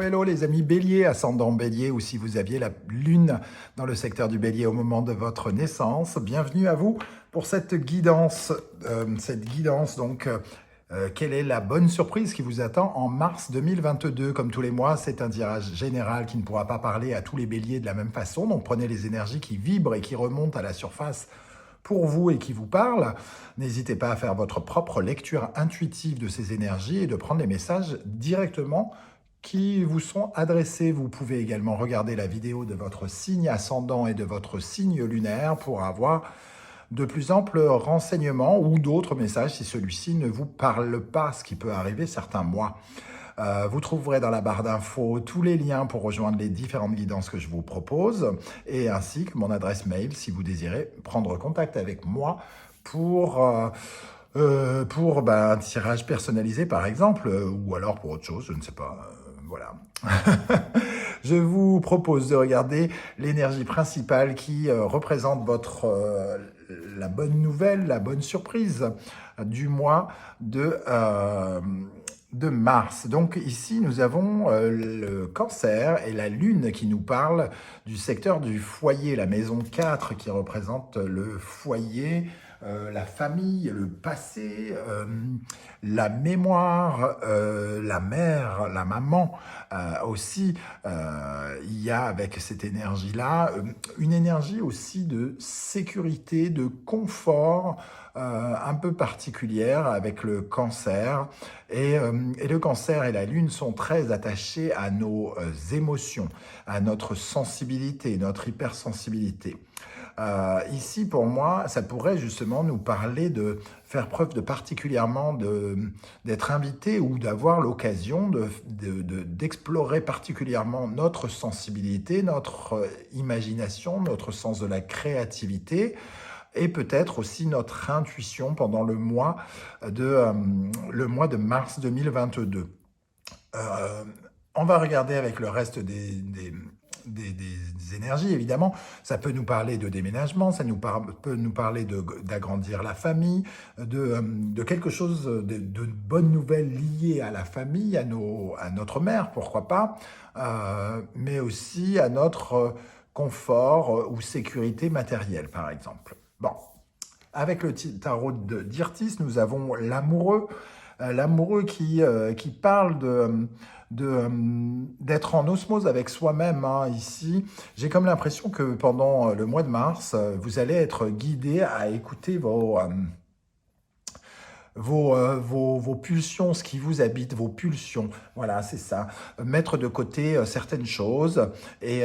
hello les amis Bélier, ascendant Bélier, ou si vous aviez la lune dans le secteur du Bélier au moment de votre naissance, bienvenue à vous pour cette guidance. Quelle est la bonne surprise qui vous attend en mars 2022? Comme tous les mois, c'est un tirage général qui ne pourra pas parler à tous les Béliers de la même façon, donc prenez les énergies qui vibrent et qui remontent à la surface pour vous et qui vous parle. N'hésitez pas à faire votre propre lecture intuitive de ces énergies et de prendre les messages directement qui vous sont adressés. Vous pouvez également regarder la vidéo de votre signe ascendant et de votre signe lunaire pour avoir de plus amples renseignements ou d'autres messages si celui-ci ne vous parle pas, ce qui peut arriver certains mois. Vous trouverez dans la barre d'infos tous les liens pour rejoindre les différentes guidances que je vous propose, et ainsi que mon adresse mail si vous désirez prendre contact avec moi pour un tirage personnalisé par exemple, ou alors pour autre chose, je ne sais pas, voilà. Je vous propose de regarder l'énergie principale qui représente la bonne nouvelle, la bonne surprise du mois de mars. Donc ici, nous avons le cancer et la lune qui nous parle du secteur du foyer, la maison 4 qui représente le foyer, la famille, le passé, la mémoire, la mère, la maman. Aussi, il y a avec cette énergie-là une énergie aussi de sécurité, de confort, un peu particulière avec le cancer. Et le cancer et la lune sont très attachés à nos émotions, à notre sensibilité, notre hypersensibilité. Ici, pour moi, ça pourrait justement nous parler de faire preuve de particulièrement d'être invité ou d'avoir l'occasion d'explorer particulièrement notre sensibilité, notre imagination, notre sens de la créativité, et peut-être aussi notre intuition pendant le mois de mars 2022. On va regarder avec le reste des énergies, évidemment. Ça peut nous parler de déménagement, peut nous parler d'agrandir la famille, de quelque chose, de bonnes nouvelles liées à la famille, à notre mère, pourquoi pas, mais aussi à notre confort ou sécurité matérielle, par exemple. Bon, avec le tarot d'Irtis, nous avons l'amoureux. L'amoureux qui parle d'être en osmose avec soi-même, hein, ici. J'ai comme l'impression que pendant le mois de mars, vous allez être guidé à écouter vos pulsions, ce qui vous habite, vos pulsions. Voilà, c'est ça. Mettre de côté certaines choses et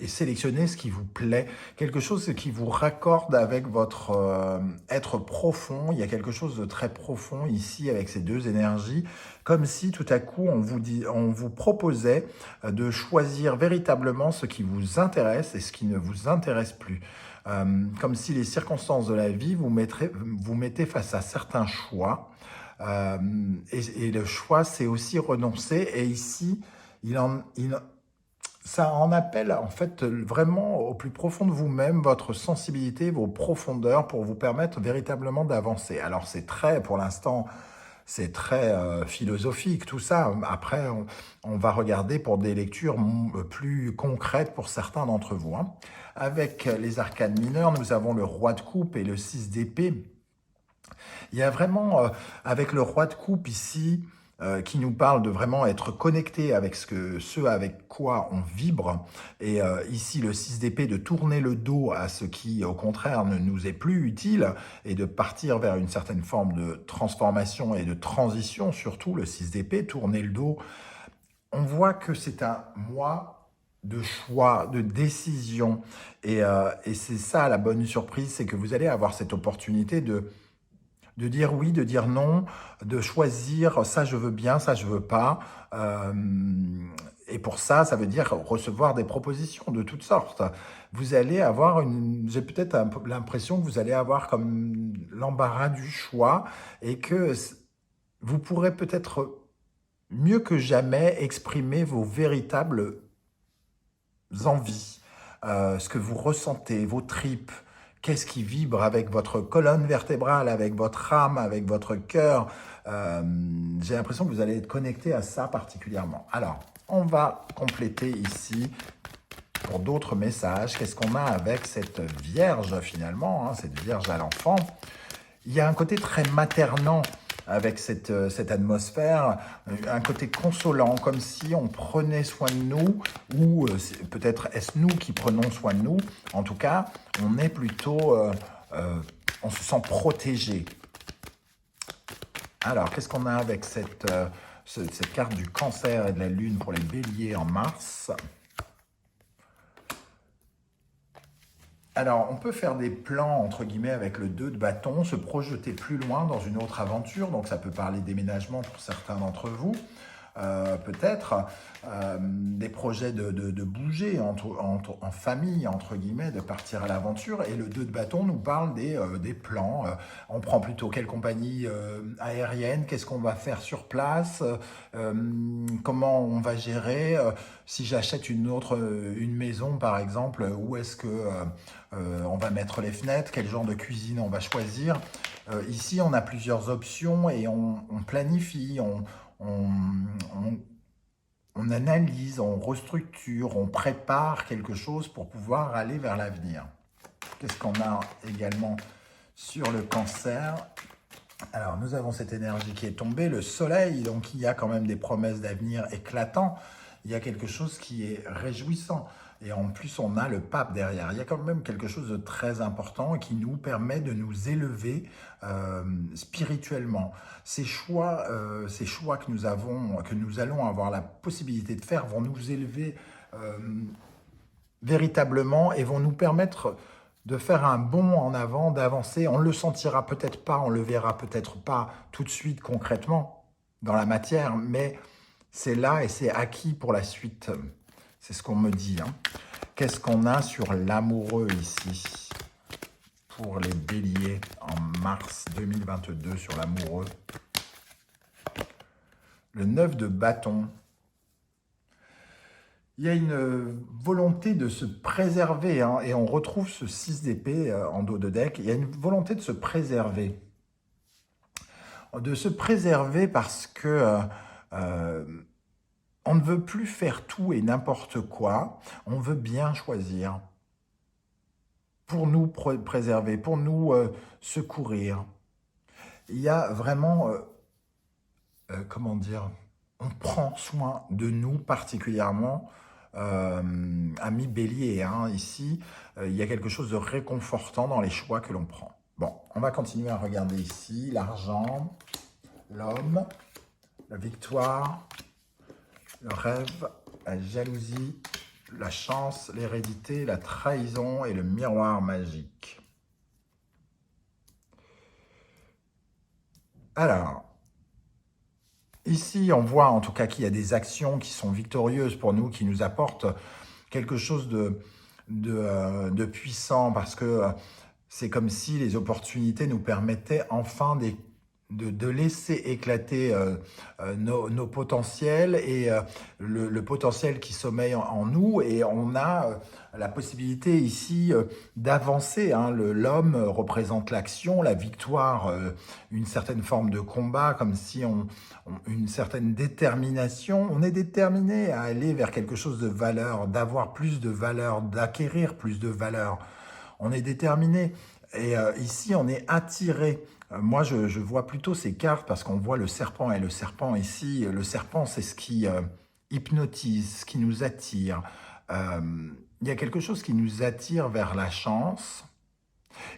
sélectionner ce qui vous plaît. Quelque chose qui vous raccorde avec votre être profond. Il y a quelque chose de très profond ici avec ces deux énergies. Comme si tout à coup on vous proposait de choisir véritablement ce qui vous intéresse et ce qui ne vous intéresse plus. Comme si les circonstances de la vie vous mettez face à certains choix. Et le choix, c'est aussi renoncer. Et ici, ça en appelle en fait vraiment au plus profond de vous-même, votre sensibilité, vos profondeurs pour vous permettre véritablement d'avancer. Alors pour l'instant, c'est très philosophique tout ça. Après, on va regarder pour des lectures plus concrètes pour certains d'entre vous, hein. Avec les arcanes mineures, nous avons le roi de coupe et le 6 d'épée. Il y a vraiment, avec le roi de coupe ici, qui nous parle de vraiment être connecté avec ce avec quoi on vibre. Et ici, le 6 d'épée, de tourner le dos à ce qui, au contraire, ne nous est plus utile et de partir vers une certaine forme de transformation et de transition, surtout le 6 d'épée, tourner le dos. On voit que c'est un mois de choix, de décision. Et c'est ça la bonne surprise, c'est que vous allez avoir cette opportunité de dire oui, de dire non, de choisir ça je veux bien, ça je veux pas. Et pour ça, ça veut dire recevoir des propositions de toutes sortes. Vous allez avoir j'ai peut-être un peu l'impression que vous allez avoir comme l'embarras du choix et que vous pourrez peut-être mieux que jamais exprimer vos véritables envies, ce que vous ressentez, vos tripes, Qu'est-ce qui vibre avec votre colonne vertébrale, avec votre âme, avec votre cœur? J'ai l'impression que vous allez être connecté à ça particulièrement. Alors, on va compléter ici pour d'autres messages. Qu'est-ce qu'on a avec cette Vierge finalement, hein, cette Vierge à l'enfant? Il y a un côté très maternant avec cette atmosphère, un côté consolant, comme si on prenait soin de nous, ou peut-être est-ce nous qui prenons soin de nous. En tout cas, on est plutôt, on se sent protégé. Alors, qu'est-ce qu'on a avec cette carte du Cancer et de la Lune pour les Béliers en mars? Alors, on peut faire des plans, entre guillemets, avec le 2 de bâton, se projeter plus loin dans une autre aventure. Donc, ça peut parler déménagement pour certains d'entre vous. Peut-être des projets de bouger en famille, entre guillemets, de partir à l'aventure. Et le 2 de bâton nous parle des plans. On prend plutôt quelle compagnie aérienne, qu'est-ce qu'on va faire sur place, comment on va gérer. Si j'achète une maison, par exemple, où est-ce que on va mettre les fenêtres, quel genre de cuisine on va choisir. Ici, on a plusieurs options et on planifie, on analyse, on restructure, on prépare quelque chose pour pouvoir aller vers l'avenir. Qu'est-ce qu'on a également sur le Cancer? Alors, nous avons cette énergie qui est tombée, le soleil, donc il y a quand même des promesses d'avenir éclatants. Il y a quelque chose qui est réjouissant. Et en plus, on a le pape derrière. Il y a quand même quelque chose de très important qui nous permet de nous élever spirituellement. Ces choix que nous allons avoir la possibilité de faire vont nous élever véritablement et vont nous permettre de faire un bond en avant, d'avancer. On ne le sentira peut-être pas, on ne le verra peut-être pas tout de suite concrètement dans la matière, mais c'est là et c'est acquis pour la suite. C'est ce qu'on me dit. Hein. Qu'est-ce qu'on a sur l'amoureux ici pour les béliers en mars 2022 sur l'amoureux? Le 9 de bâton. Il y a une volonté de se préserver, hein, et on retrouve ce 6 d'épée en dos de deck. Il y a une volonté de se préserver. De se préserver parce que on ne veut plus faire tout et n'importe quoi. On veut bien choisir pour nous préserver, pour nous secourir. Il y a vraiment, comment dire, on prend soin de nous particulièrement. Ami Bélier, hein, ici, il y a quelque chose de réconfortant dans les choix que l'on prend. Bon, on va continuer à regarder ici l'argent, l'homme, la victoire, le rêve, la jalousie, la chance, l'hérédité, la trahison et le miroir magique. Alors, ici, on voit en tout cas qu'il y a des actions qui sont victorieuses pour nous, qui nous apportent quelque chose de puissant, parce que c'est comme si les opportunités nous permettaient enfin de laisser éclater nos potentiels et le potentiel qui sommeille en nous. Et on a la possibilité ici d'avancer. Hein. L'homme représente l'action, la victoire, une certaine forme de combat, comme si une certaine détermination. On est déterminé à aller vers quelque chose de valeur, d'avoir plus de valeur, d'acquérir plus de valeur. On est déterminé. Et ici, on est attiré. Moi, je vois plutôt ces cartes parce qu'on voit le serpent. Et le serpent ici, le serpent, c'est ce qui hypnotise, ce qui nous attire. Il y a quelque chose qui nous attire vers la chance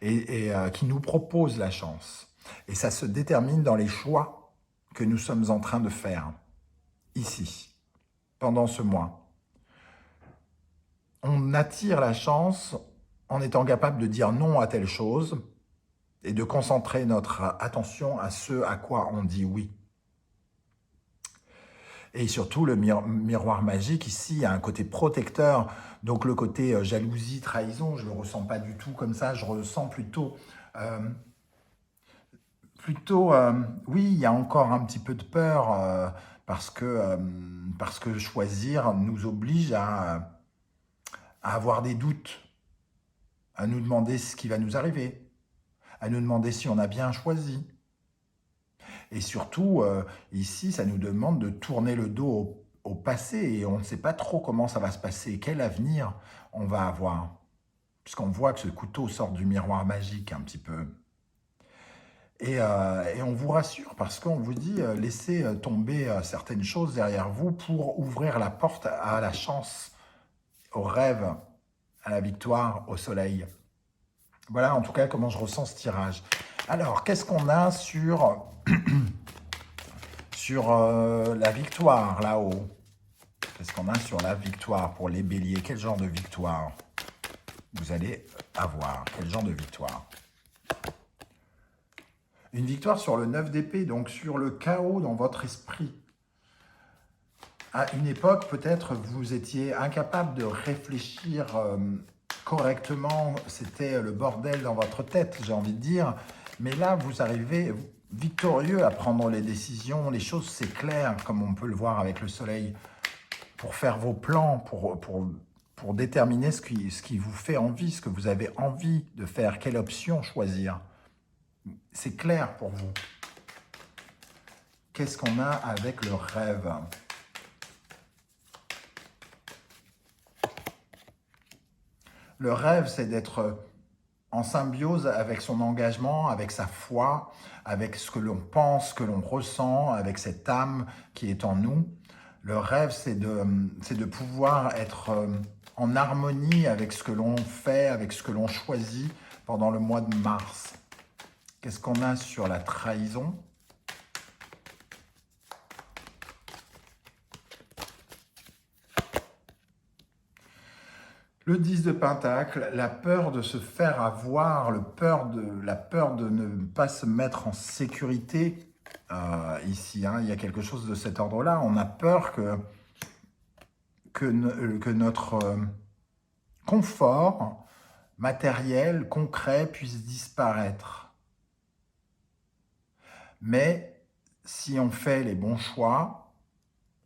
et qui nous propose la chance. Et ça se détermine dans les choix que nous sommes en train de faire ici, pendant ce mois. On attire la chance en étant capable de dire non à telle chose et de concentrer notre attention à ce à quoi on dit oui. Et surtout, le miroir magique, ici, il y a un côté protecteur. Donc, le côté jalousie, trahison, je ne le ressens pas du tout comme ça. Je ressens plutôt... oui, il y a encore un petit peu de peur parce que choisir nous oblige à avoir des doutes, à nous demander ce qui va nous arriver, à nous demander si on a bien choisi. Et surtout, ici, ça nous demande de tourner le dos au passé et on ne sait pas trop comment ça va se passer, quel avenir on va avoir. Puisqu'on voit que ce couteau sort du miroir magique un petit peu. Et on vous rassure parce qu'on vous dit laissez tomber certaines choses derrière vous pour ouvrir la porte à la chance, au rêve, à la victoire, au soleil. Voilà en tout cas comment je ressens ce tirage. Alors, qu'est-ce qu'on a sur la victoire là-haut? Qu'est-ce qu'on a sur la victoire pour les béliers? Quel genre de victoire vous allez avoir? Quel genre de victoire? Une victoire sur le 9 d'épée, donc sur le chaos dans votre esprit. À une époque, peut-être, vous étiez incapable de réfléchir correctement. C'était le bordel dans votre tête, j'ai envie de dire. Mais là, vous arrivez victorieux à prendre les décisions. Les choses, c'est clair, comme on peut le voir avec le soleil, pour faire vos plans, pour déterminer ce qui vous fait envie, ce que vous avez envie de faire, quelle option choisir. C'est clair pour vous. Qu'est-ce qu'on a avec le rêve? Le rêve, c'est d'être en symbiose avec son engagement, avec sa foi, avec ce que l'on pense, ce que l'on ressent, avec cette âme qui est en nous. Le rêve, c'est de pouvoir être en harmonie avec ce que l'on fait, avec ce que l'on choisit pendant le mois de mars. Qu'est-ce qu'on a sur la trahison? Le 10 de Pentacle, la peur de se faire avoir, la peur de ne pas se mettre en sécurité. Ici, il y a quelque chose de cet ordre-là. On a peur que notre confort matériel, concret, puisse disparaître. Mais si on fait les bons choix,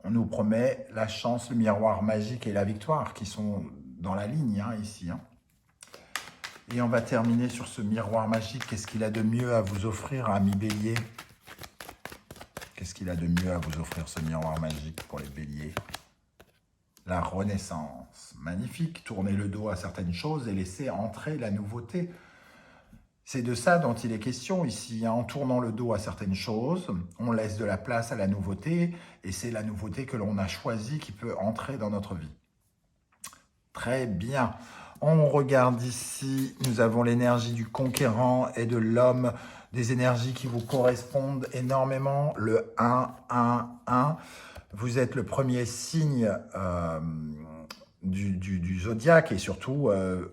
on nous promet la chance, le miroir magique et la victoire qui sont dans la ligne ici. Et on va terminer sur ce miroir magique. Qu'est-ce qu'il a de mieux à vous offrir, ami Bélier? Qu'est-ce qu'il a de mieux à vous offrir, ce miroir magique pour les béliers? La renaissance. Magnifique. Tournez le dos à certaines choses et laissez entrer la nouveauté. C'est de ça dont il est question ici. En tournant le dos à certaines choses, on laisse de la place à la nouveauté et c'est la nouveauté que l'on a choisie qui peut entrer dans notre vie. Très bien. On regarde ici, nous avons l'énergie du conquérant et de l'homme, des énergies qui vous correspondent énormément. Le 1, 1, 1. Vous êtes le premier signe du zodiaque et surtout,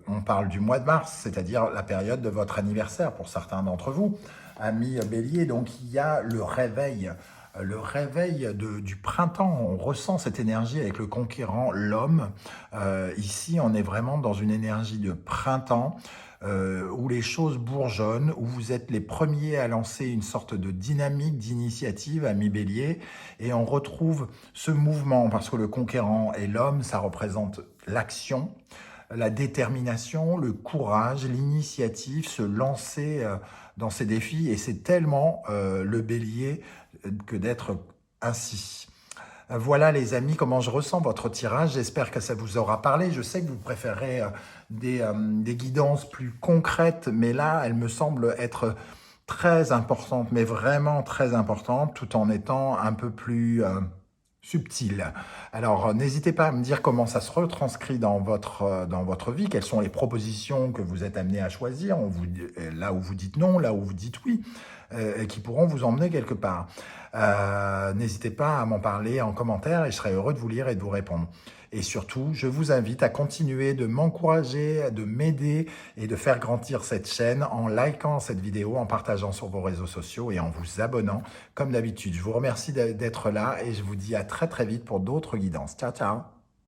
on parle du mois de mars, c'est-à-dire la période de votre anniversaire pour certains d'entre vous, amis béliers. Donc, il y a le réveil du printemps. On ressent cette énergie avec le conquérant, l'homme. Ici, on est vraiment dans une énergie de printemps où les choses bourgeonnent, où vous êtes les premiers à lancer une sorte de dynamique, d'initiative, amis bélier, et on retrouve ce mouvement, parce que le conquérant et l'homme, ça représente l'action, la détermination, le courage, l'initiative, se lancer dans ces défis, et c'est tellement le bélier que d'être ainsi. Voilà les amis, comment je ressens votre tirage. J'espère que ça vous aura parlé. Je sais que vous préférez des guidances plus concrètes, mais là, elles me semblent être très importantes, mais vraiment très importantes, tout en étant un peu plus subtiles. Alors, n'hésitez pas à me dire comment ça se retranscrit dans votre vie, quelles sont les propositions que vous êtes amenés à choisir, là où vous dites non, là où vous dites oui, et qui pourront vous emmener quelque part. N'hésitez pas à m'en parler en commentaire et je serai heureux de vous lire et de vous répondre. Et surtout, je vous invite à continuer de m'encourager, de m'aider et de faire grandir cette chaîne en likant cette vidéo, en partageant sur vos réseaux sociaux et en vous abonnant comme d'habitude. Je vous remercie d'être là et je vous dis à très très vite pour d'autres guidances. Ciao, ciao!